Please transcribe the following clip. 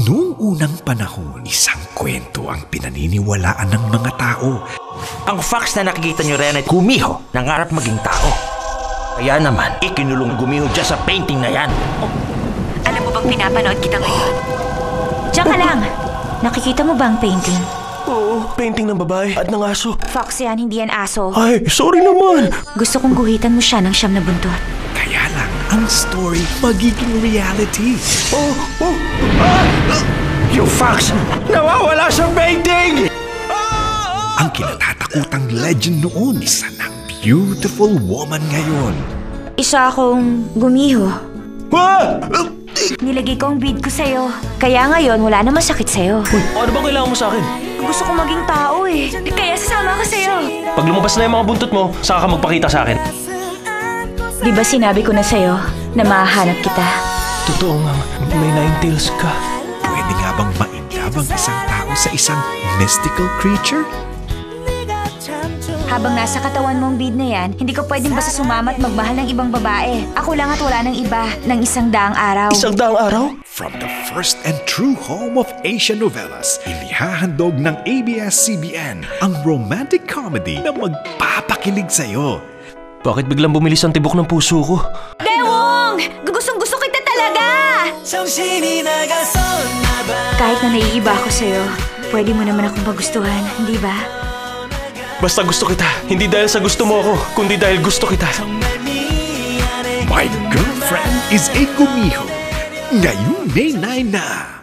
Noong unang panahon, isang kwento ang pinaniniwalaan ng mga tao. Ang fox na nakikita niyo rin ay Gumiho, nangarap maging tao. Kaya naman, ikinulong Gumiho dyan sa painting na yan. Alam mo bang pinapanood kita ngayon? Diyan ka lang! Nakikita mo ba ang painting? Oo, painting ng babae at ng aso. Fox yan, hindi yan aso. Ay, sorry naman! Gusto kong guhitan mo siya ng siyam na buntot. Kaya lang, ang story magiging reality. Yung fox, nawawala sa painting! Ang kinatatakutang legend noon, isa ng beautiful woman ngayon. Isa akong Gumiho. Ah! Nilagay ko ang bead ko sa'yo. Kaya ngayon, wala namang sakit sa'yo. Ano bang kailangan mo sa akin? Gusto kong maging tao eh. Kaya sasama ako sa'yo. Pag lumabas na yung mga buntot mo, saka ka magpakita sa akin. Di ba sinabi ko na sa'yo na mahahanap kita? Totoo nga, may nine tails ka. Pwede nga bang mainlove ang isang tao sa isang mystical creature? Habang nasa katawan mong bead na yan, hindi ko pwedeng basta sumama at magmahal ng ibang babae. Ako lang at wala ng iba ng 100 araw. 100 araw? From the first and true home of Asian novellas, inihahandog ng ABS-CBN ang romantic comedy na magpapakilig sa'yo. Bakit biglang bumilis ang tibok ng puso ko? Dewong! Gustong-gusto kita talaga! Kahit na naiiba ako sa'yo, pwede mo naman akong magustuhan, hindi ba? Basta gusto kita, hindi dahil sa gusto mo ako, kundi dahil gusto kita. My Girlfriend is a Gumiho. Ngayong May 9 na.